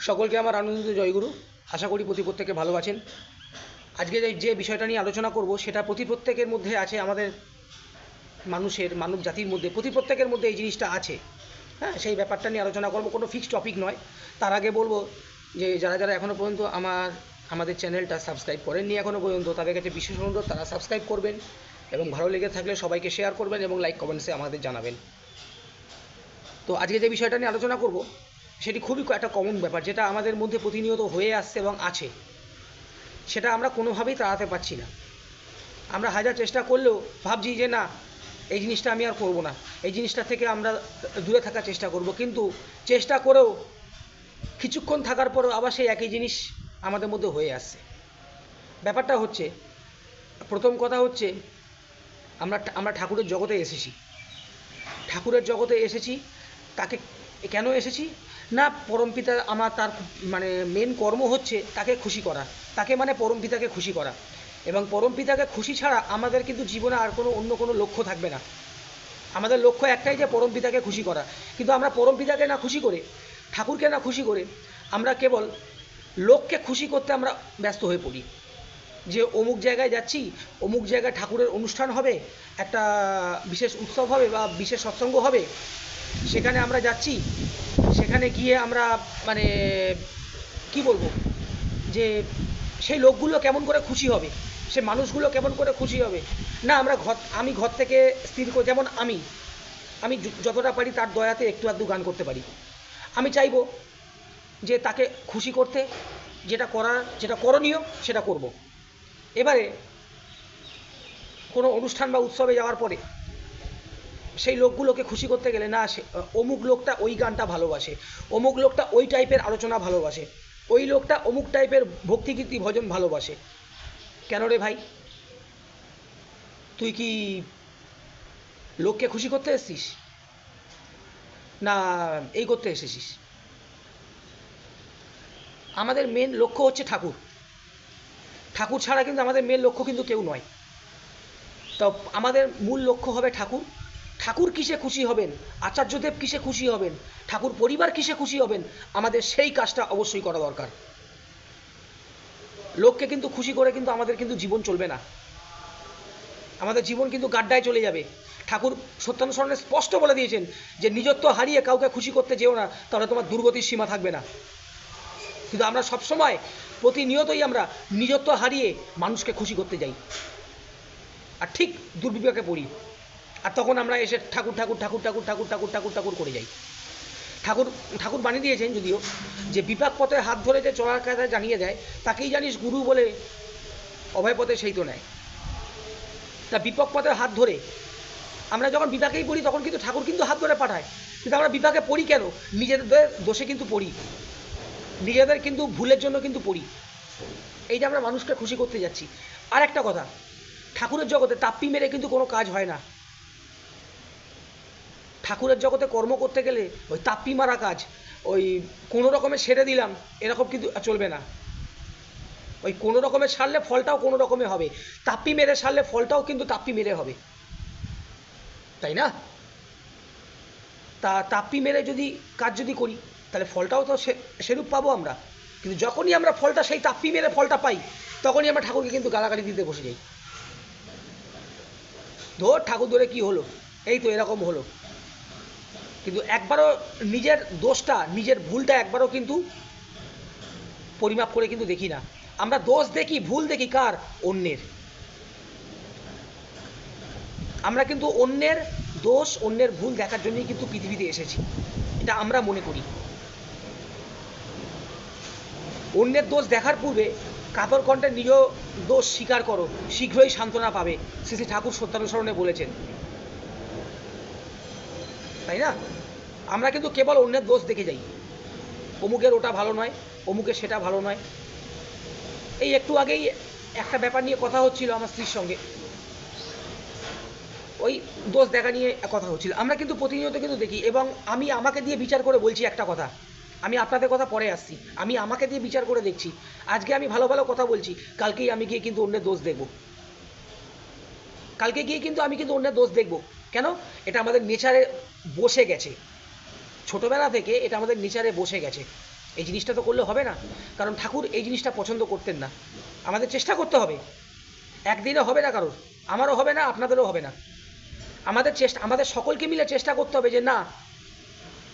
সকলকে আমার আনন্দিত জয়গুরু। আশা করি প্রত্যেকে ভালো আছেন। আজকে যে বিষয়টা নিয়ে আলোচনা করব সেটা প্রত্যেকের মধ্যে আছে, আমাদের মানব জাতির মধ্যে প্রত্যেকের মধ্যে এই জিনিসটা আছে। হ্যাঁ, সেই ব্যাপারটা নিয়ে আলোচনা করব, কোনো ফিক্সড টপিক নয়। তার আগে বলবো যে যারা এখনও পর্যন্ত আমাদের চ্যানেলটা সাবস্ক্রাইব করেননি এখনও পর্যন্ত, তাদের কাছে বিশেষ অনুরোধ তারা সাবস্ক্রাইব করবেন এবং ভালো লেগে থাকলে সবাইকে শেয়ার করবেন এবং লাইক কমেন্টসে আমাদের জানাবেন। তো আজকে যে বিষয়টা নিয়ে আলোচনা করব সেটি খুবই একটা কমন ব্যাপার, যেটা আমাদের মধ্যে প্রতিনিয়ত হয়ে আসছে এবং আছে। সেটা আমরা কোনোভাবেই তাড়াতে পারছি না। আমরা হাজার চেষ্টা করলেও ভাবছি যে না, এই জিনিসটা আমি আর করব না, এই জিনিসটা থেকে আমরা দূরে থাকার চেষ্টা করব, কিন্তু চেষ্টা করেও কিছুক্ষণ থাকার পরও আবার সেই একই জিনিস আমাদের মধ্যে হয়ে আসছে। ব্যাপারটা হচ্ছে, প্রথম কথা হচ্ছে, আমরা ঠাকুরের জগতে এসেছি। ঠাকুরের জগতে এসেছি, তাকে কেন এসেছি না, পরমপিতা তার মেন কর্ম হচ্ছে তাকে খুশি করা, তাকে পরমপিতাকে খুশি করা। এবং পরমপিতাকে খুশি ছাড়া আমাদের কিন্তু জীবনে আর অন্য কোনো লক্ষ্য থাকবে না। আমাদের লক্ষ্য একটাই, যে পরমপিতাকে খুশি করা। কিন্তু আমরা পরমপিতাকে না খুশি করে, ঠাকুরকে না খুশি করে, আমরা কেবল লোককে খুশি করতে আমরা ব্যস্ত হয়ে পড়ি। যে অমুক জায়গায় যাচ্ছি, অমুক জায়গায় ঠাকুরের অনুষ্ঠান হবে, একটা বিশেষ উৎসব হবে বা বিশেষ সৎসঙ্গ হবে, সেখানে আমরা যাচ্ছি। সেখানে গিয়ে আমরা কি বলবো, যে সেই লোকগুলো কেমন করে খুশি হবে, সে মানুষগুলো কেমন করে খুশি হবে। না, আমি ঘর থেকে স্থির করে, যেমন আমি যতটা পারি তার দয়াতে একটু আধটু গান করতে পারি। আমি চাইবো যে তাকে খুশি করতে, যেটা করণীয় সেটা করব। এবারে কোনো অনুষ্ঠান বা উৎসবে যাওয়ার পরে সেই লোকগুলোকে খুশি করতে গেলে, না অমুক লোকটা ওই গানটা ভালোবাসে, অমুক লোকটা ওই টাইপের আলোচনা ভালোবাসে, ওই লোকটা অমুক টাইপের ভক্তিকীর্তি ভজন ভালোবাসে। কেন রে ভাই, তুই কি লোককে খুশি করতে এসেছিস, না এই করতে এসেছিস? আমাদের মেন লক্ষ্য হচ্ছে ঠাকুর। ঠাকুর ছাড়া কিন্তু আমাদের মেন লক্ষ্য কিন্তু কেউ নয়। তো আমাদের মূল লক্ষ্য হবে ঠাকুর। ঠাকুর কিসে খুশি হবেন, আচার্যদেব কিসে খুশি হবেন, ঠাকুর পরিবার কিসে খুশি হবেন, আমাদের সেই কাজটা অবশ্যই করা দরকার। লোককে কিন্তু খুশি করে কিন্তু আমাদের কিন্তু জীবন চলবে না, আমাদের জীবন কিন্তু গাড্ডায় চলে যাবে। ঠাকুর সত্যানুসরণে স্পষ্ট বলে দিয়েছেন যে নিজত্ব হারিয়ে কাউকে খুশি করতে যেও না, তাহলে তোমার দুর্গতির সীমা থাকবে না। কিন্তু আমরা সবসময় প্রতিনিয়তই আমরা নিজত্ব হারিয়ে মানুষকে খুশি করতে যাই, আর ঠিক দুর্বিপাকে পড়ি। আর তখন আমরা এসে ঠাকুর ঠাকুর ঠাকুর ঠাকুর ঠাকুর ঠাকুর ঠাকুর ঠাকুর করে যাই। ঠাকুর বানিয়ে দিয়েছেন যদিও, যে বিপাক পথে হাত ধরে যে চলার কথা জানিয়ে দেয়, তাকেই জানিস গুরু বলে, অভয় পথে সেই তো নেয়। তা বিপাক পথে হাত ধরে আমরা যখন বিপাকেই পড়ি, তখন কিন্তু ঠাকুর কিন্তু হাত ধরে পাঠায়। কিন্তু আমরা বিপাকে পড়ি কেন? নিজেদের দোষে কিন্তু পড়ি, নিজেদের কিন্তু ভুলের জন্য কিন্তু পড়ি। এই যে আমরা মানুষকে খুশি করতে যাচ্ছি। আর একটা কথা, ঠাকুরের জগতে তাপ্পি মেরে কিন্তু কোনো কাজ হয় না। ঠাকুরের জগতে কর্ম করতে গেলে ওই তাপ্পি মারা কাজ, ওই কোনো রকমে সেরে দিলাম, এরকম কিন্তু চলবে না। ওই কোনো রকমে সারলে ফলটাও কোনো রকমে হবে, তাপ্পি মেরে সারলে ফলটাও কিন্তু তাপ্পি মেরে হবে, তাই না? তা তাপ্পি মেরে কাজ করি, তাহলে ফলটাও তো সেরূপ পাবো আমরা। কিন্তু যখনই আমরা ফলটা সেই তাপ্পি মেরে ফলটা পাই, তখনই আমরা ঠাকুরকে কিন্তু গালাগালি দিতে বসে যাই। ধর ঠাকুর ধরে কি হলো, এই তো এরকম হলো। কিন্তু একবারও নিজের দোষটা, নিজের ভুলটা একবারও কিন্তু পরিমাপ করে কিন্তু দেখি না। আমরা দোষ দেখি, ভুল দেখি কার? অন্যের। আমরা কিন্তু অন্যের দোষ, অন্যের ভুল দেখার জন্যই কিন্তু পৃথিবীতে এসেছি, এটা আমরা মনে করি। অন্যের দোষ দেখার পূর্বে কাতর কণ্ঠে নিজ দোষ স্বীকার করো, শীঘ্রই সান্ত্বনা পাবে, শ্রী ঠাকুর সত্যানুসরণে বলেছেন, তাই না? আমরা কিন্তু কেবল অন্যের দোষ দেখে যাই, অমুকের ওটা ভালো নয়, অমুকের সেটা ভালো নয়। এই একটু আগেই একটা ব্যাপার নিয়ে কথা হচ্ছিল আমার স্ত্রীর সঙ্গে, ওই দোষ দেখা নিয়ে কথা হচ্ছিল। আমরা কিন্তু প্রতিনিয়ত কিন্তু দেখি, এবং আমি আমাকে দিয়ে বিচার করে বলছি একটা কথা, আমি আপনাদের কথা পরে আসছি, আমি আমাকে দিয়ে বিচার করে দেখছি। আজকে আমি ভালো ভালো কথা বলছি, কালকেই আমি গিয়ে কিন্তু অন্যের দোষ দেখব, কালকে গিয়ে কিন্তু আমি কিন্তু অন্যের দোষ দেখব। কেন? এটা আমাদের নেচারে বসে গেছে, ছোটোবেলা থেকে এটা আমাদের নেচারে বসে গেছে। এই জিনিসটা তো করলে হবে না, কারণ ঠাকুর এই জিনিসটা পছন্দ করতেন না। আমাদের চেষ্টা করতে হবে, একদিনে হবে না কারোর, আমারও হবে না, আপনাদেরও হবে না। আমাদের সকলকে মিলে চেষ্টা করতে হবে যে না,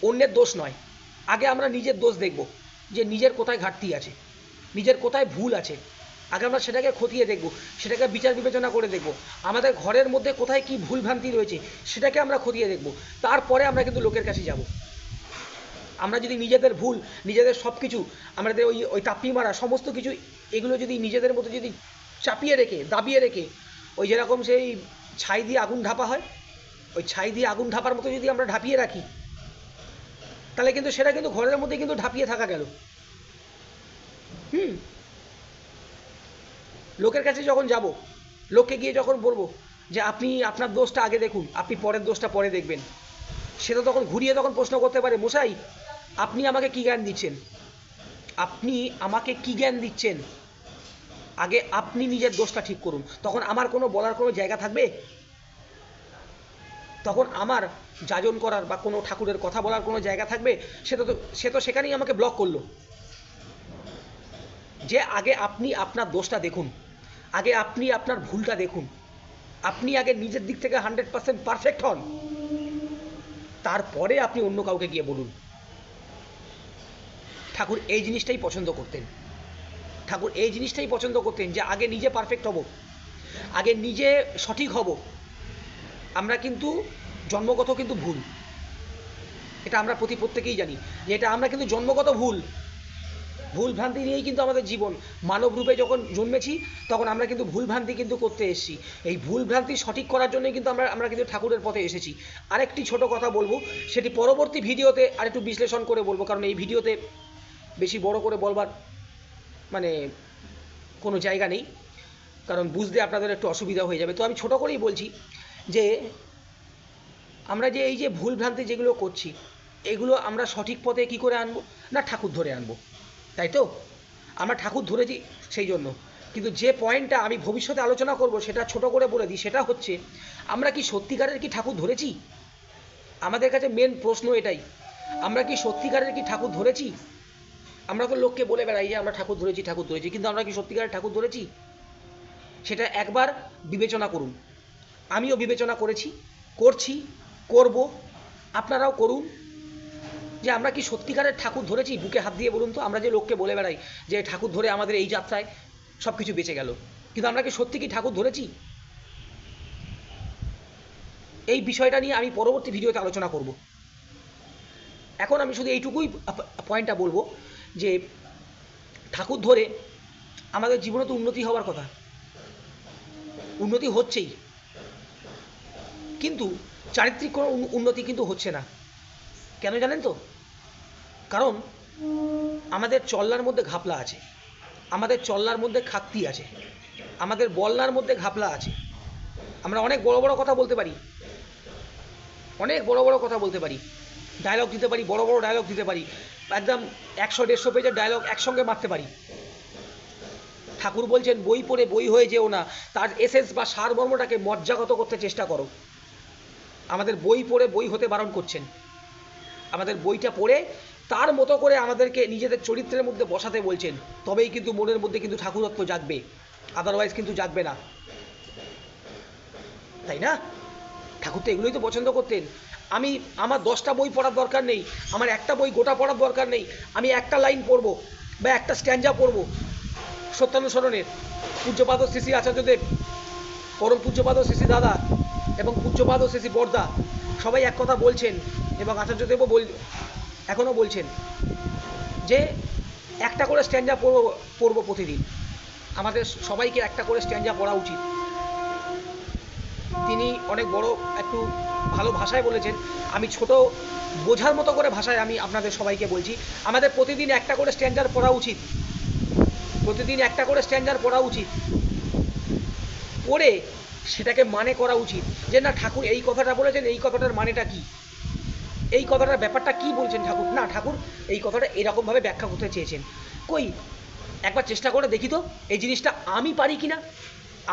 অন্যের দোষ নয়, আগে আমরা নিজের দোষ দেখব, যে নিজের কোথায় ঘাটতি আছে, নিজের কোথায় ভুল আছে, আগে আমরা সেটাকে খতিয়ে দেখব, সেটাকে বিচার বিবেচনা করে দেখব। আমাদের ঘরের মধ্যে কোথায় কি ভুল ভ্রান্তি রয়েছে সেটাকে আমরা খতিয়ে দেখব, তারপরে আমরা কিন্তু লোকের কাছে যাব। আমরা যদি নিজেদের ভুল, নিজেদের সব কিছু, আমাদের ওই তাপ্পি মারা সমস্ত কিছু, এগুলো যদি নিজেদের মধ্যে যদি চাপিয়ে রেখে দাবিয়ে রেখে, ওই যেরকম সেই ছাই দিয়ে আগুন ঢাপা হয়, ওই ছাই দিয়ে আগুন ঢাপার মতো যদি আমরা ঢাপিয়ে রাখি, তাহলে কিন্তু সেটা কিন্তু ঘরের মধ্যে কিন্তু ঢাপিয়ে থাকা গেল। লোকের কাছে যখন যাব, লোককে গিয়ে যখন বলবো যে আপনি আপনার দোষটা আগে দেখুন, আপনি পরের দোষটা পরে দেখবেন, সে তো তখন ঘুরিয়ে তখন প্রশ্ন করতে পারে, মশাই আপনি আমাকে কি জ্ঞান দিচ্ছেন, আপনি আমাকে কি জ্ঞান দিচ্ছেন, আগে আপনি নিজের দোষটা ঠিক করুন। তখন আমার কোনো বলার কোনো জায়গা থাকবে? তখন আমার যাজন করার বা কোনো ঠাকুরের কথা বলার কোনো জায়গা থাকবে? সে তো সেখানেই আমাকে ব্লক করলো। যে আগে আপনি আপনার দোষটা দেখুন, আগে আপনি আপনার ভুলটা দেখুন, আপনি আগে নিজের দিক থেকে 100% পারফেক্ট হন, তারপরে আপনি অন্য কাউকে গিয়ে বলুন। ঠাকুর এই জিনিসটাই পছন্দ করতেন, ঠাকুর এই জিনিসটাই পছন্দ করতেন যে আগে নিজে পারফেক্ট হব, আগে নিজে সঠিক হব। আমরা কিন্তু জন্মগত কিন্তু ভুল, এটা আমরা প্রত্যেকেই জানি যে এটা আমরা কিন্তু জন্মগত ভুল ভ্রান্তি নিয়েই কিন্তু আমাদের জীবন। মানব রূপে যখন জন্মেছি তখন আমরা কিন্তু ভুল ভ্রান্তি কিন্তু করতে এসেছি, এই ভুল ভ্রান্তি সঠিক করার জন্যই কিন্তু আমরা কিন্তু ঠাকুরের পথে এসেছি। আরেকটি ছোট কথা বলবো, সেটি পরবর্তী ভিডিওতে আরেকটু বিশ্লেষণ করে বলবো, কারণ এই ভিডিওতে বেশি বড় করে বলবার মানে কোনো জায়গা নেই, কারণ বুঝতে আপনাদের একটু অসুবিধা হয়ে যাবে। তো আমি ছোট করেই বলছি যে আমরা যে এই যে ভুল ভ্রান্তি যেগুলো করছি, এগুলো আমরা সঠিক পথে কি করে আনবো? না ঠাকুর ধরে আনবো, তাই তো? আমরা ঠাকুর ধরেছি সেই জন্য। কিন্তু যে পয়েন্টটা আমি ভবিষ্যতে আলোচনা করব সেটা ছোট করে বলে দিই, সেটা হচ্ছে আমরা কি সত্যিকারের কি ঠাকুর ধরেছি? আমাদের কাছে মেন প্রশ্ন এটাই, আমরা কি সত্যিকারের কি ঠাকুর ধরেছি? আমরা তো লোককে বলে বেড়াই যে আমরা ঠাকুর ধরেছি, কিন্তু আমরা কি সত্যিকারের ঠাকুর ধরেছি? সেটা একবার বিবেচনা করুন। আমিও বিবেচনা করেছি, করছি, করব, আপনারাও করুন, যে আমরা কি সত্যিকারের ঠাকুর ধরেছি? বুকে হাত দিয়ে বলুন তো। আমরা যে লোককে বলে বেড়াই যে ঠাকুর ধরে আমাদের এই যাত্রায় সব কিছু বেঁচে গেল, কিন্তু আমরা কি সত্যি কি ঠাকুর ধরেছি? এই বিষয়টা নিয়ে আমি পরবর্তী ভিডিওতে আলোচনা করব। এখন আমি শুধু এইটুকুই পয়েন্টটা বলবো যে ঠাকুর ধরে আমাদের জীবনে তো উন্নতি হওয়ার কথা, উন্নতি হচ্ছেই, কিন্তু চারিত্রিক কোনো উন্নতি কিন্তু হচ্ছে না। কেন জানেন তো? কারণ আমাদের চলনার মধ্যে ঘাপলা আছে, আমাদের চলনার মধ্যে খাকতি আছে, আমাদের বলনার মধ্যে ঘাপলা আছে। আমরা অনেক বড় বড় কথা বলতে পারি, অনেক বড় বড় কথা বলতে পারি, ডায়লগ দিতে পারি, বড় বড় ডায়লগ দিতে পারি, একদম 100-150 পেজের ডায়লগ একসঙ্গে মারতে পারি। ঠাকুর বলছেন বই পড়ে বই হয়ে যেও না, তার এসেন্স বা সারমর্মটাকে মজ্জাগত করতে চেষ্টা করো। আমাদের বই পড়ে বই হতে বারণ করছেন, আমাদের বইটা পড়ে তার মতো করে আমাদেরকে নিজেদের চরিত্রের মধ্যে বসাতে বলছেন, তবেই কিন্তু মনের মধ্যে কিন্তু ঠাকুরত্ব জাগবে, আদারওয়াইজ কিন্তু জাগবে না, তাই না? ঠাকুর তো এগুলোই তো পছন্দ করতেন। আমার 10টা বই পড়ার দরকার নেই, আমার একটা বই গোটা পড়ার দরকার নেই, আমি একটা লাইন পড়বো বা একটা স্ট্যান্জা পড়বো সত্যানুসরণের। পূজ্যপাদ শ্রী আচার্যদেব, পরম পূজ্যপাদ শ্রী দাদা এবং পূজ্যপাদ শ্রী বর্দা সবাই এক কথা বলছেন, এবং আচার্যদেবও এখনও বলছেন যে একটা করে স্ট্যান্জা পড়বো প্রতিদিন। আমাদের সবাইকে একটা করে স্ট্যান্জা পড়া উচিত। তিনি অনেক বড় একটু ভালো ভাষায় বলেছেন, আমি ছোট বোঝার মতো করে ভাষায় আমি আপনাদের সবাইকে বলছি, আমাদের প্রতিদিন একটা করে স্ট্যান্ডার পড়া উচিত, প্রতিদিন একটা করে স্ট্যান্ডার পড়া উচিত, পড়ে সেটাকে মানে করা উচিত যে না ঠাকুর এই কথাটা বলেছেন, এই কথাটার মানেটা কি, এই কথাটার ব্যাপারটা কি বলছেন ঠাকুর, না ঠাকুর এই কথাটা এরকমভাবে ব্যাখ্যা করতে চেয়েছেন। কই একবার চেষ্টা করে দেখি তো এই জিনিসটা আমি পারি কিনা,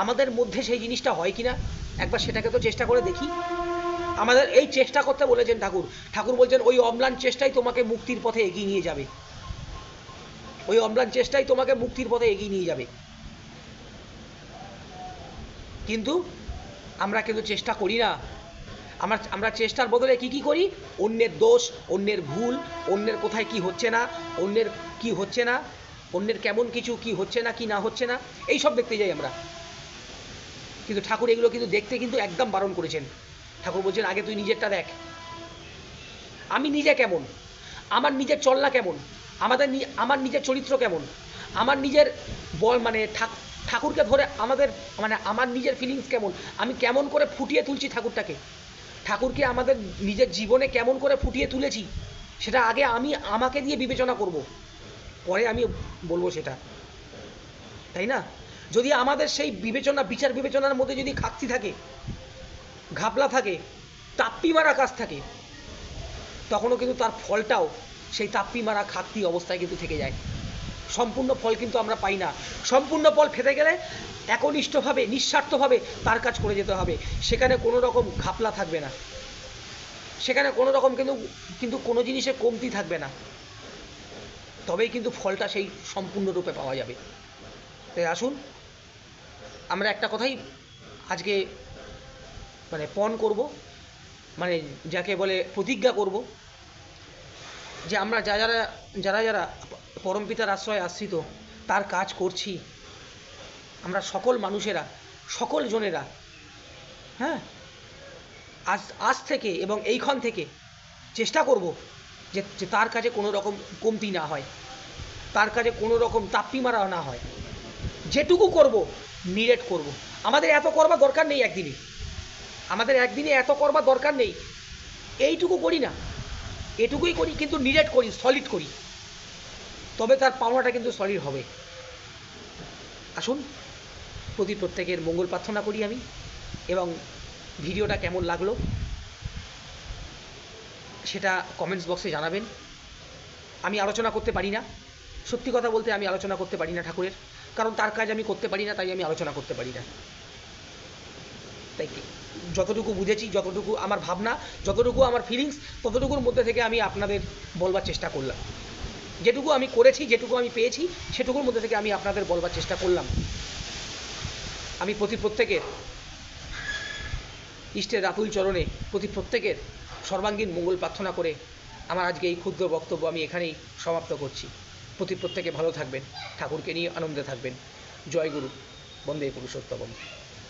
আমাদের মধ্যে সেই জিনিসটা হয় কিনা, একবার সেটাকে তো চেষ্টা করে দেখি। আমাদের এই চেষ্টা করতে বলেছেন ঠাকুর, ঠাকুর বলছেন ওই অম্লান চেষ্টাই তোমাকে মুক্তির পথে এগিয়ে নিয়ে যাবে। ওই অম্লান চেষ্টাই তোমাকে মুক্তির পথে এগিয়ে নিয়ে যাবে। কিন্তু আমরা কিন্তু চেষ্টা করি না। আমরা চেষ্টার বদলে কি করি? অন্যের দোষ, অন্যের ভুল, অন্যের কোথায় কি হচ্ছে না, অন্যের কি হচ্ছে না, অন্যের কেমন কিছু কি হচ্ছে না কি না হচ্ছে না, এই সব দেখতে যাই আমরা। কিন্তু ঠাকুর এগুলো কিন্তু দেখতে কিন্তু একদম বারণ করেছেন। ঠাকুর বলছেন আগে তুই নিজেরটা দেখ, আমি নিজে কেমন, আমার নিজের চলনা কেমন, আমার নিজের চরিত্র কেমন, আমার নিজের মানে ঠাকুরকে ধরে আমার নিজের ফিলিংস কেমন, আমি কেমন করে ফুটিয়ে তুলছি ঠাকুরকে আমাদের নিজের জীবনে কেমন করে ফুটিয়ে তুলেছি, সেটা আগে আমাকে দিয়ে বিবেচনা করব, পরে আমি বলবো সেটা, তাই না? যদি আমাদের সেই বিচার বিবেচনার মধ্যে যদি ঘাটতি থাকে, ঘাপলা থাকে, তাপ্পি মারা কাজ থাকে, তখনও কিন্তু তার ফলটাও সেই তাপ্পি মারা ঘাটতি অবস্থায় কিন্তু থেকে যায়। সম্পূর্ণ ফল কিন্তু আমরা পাই না। সম্পূর্ণ ফল পেতে গেলে একনিষ্ঠভাবে নিঃস্বার্থভাবে তার কাজ করে যেতে হবে। সেখানে কোনো রকম ঘাপলা থাকবে না, সেখানে কোনো রকম কিন্তু কোনো জিনিসে কমতি থাকবে না, তবেই কিন্তু ফলটা সেই সম্পূর্ণরূপে পাওয়া যাবে। তাই আসুন আমরা একটা কথাই আজকে পণ করব, যাকে বলে প্রতিজ্ঞা করব, যে আমরা যারা পরমপিতার আশ্রয়ে আশ্রিত তার কাজ করছি, আমরা সকল মানুষেরা, সকল জনেরা, হ্যাঁ, আজ থেকে এবং এইক্ষণ থেকে চেষ্টা করব যে তার কাছে কোনো রকম কমতি না হয়, তার কাছে কোনো রকম তাপ্পি মারা না হয়। যেটুকু করব নিরেট করব। আমাদের এত করবার দরকার নেই একদিনে এত করবার দরকার নেই, এইটুকু করি না, এটুকুই করি, কিন্তু নিরেট করি, সলিড করি, তবে তার পাওনাটা কিন্তু সলিড হবে। আসুন প্রত্যেকের মঙ্গল প্রার্থনা করি আমি, এবং ভিডিওটা কেমন লাগলো সেটা কমেন্টস বক্সে জানাবেন। আমি আলোচনা করতে পারি না, সত্যি কথা বলতে আমি আলোচনা করতে পারি না ঠাকুরের, কারণ তার কাজ আমি করতে পারি না, তাই আমি আলোচনা করতে পারি না। তাই যতটুকু বুঝেছি, যতটুকু আমার ভাবনা, যতটুকু আমার ফিলিংস, ততটুকুর মধ্যে থেকে আমি আপনাদের বলবার চেষ্টা করলাম। যেটুকু আমি করেছি, যেটুকু আমি পেয়েছি, সেটুকুর মধ্যে থেকে আমি আপনাদের বলবার চেষ্টা করলাম। আমি প্রত্যেকের ইষ্টের আতুল চরণে প্রত্যেকের সর্বাঙ্গীন মঙ্গল প্রার্থনা করে আমার আজকে এই ক্ষুদ্র বক্তব্য আমি এখানেই সমাপ্ত করছি। প্রত্যেকে ভালো থাকবেন, ঠাকুরকে নিয়ে আনন্দে থাকবেন। জয় গুরু, বন্দে পুরুষোত্তম।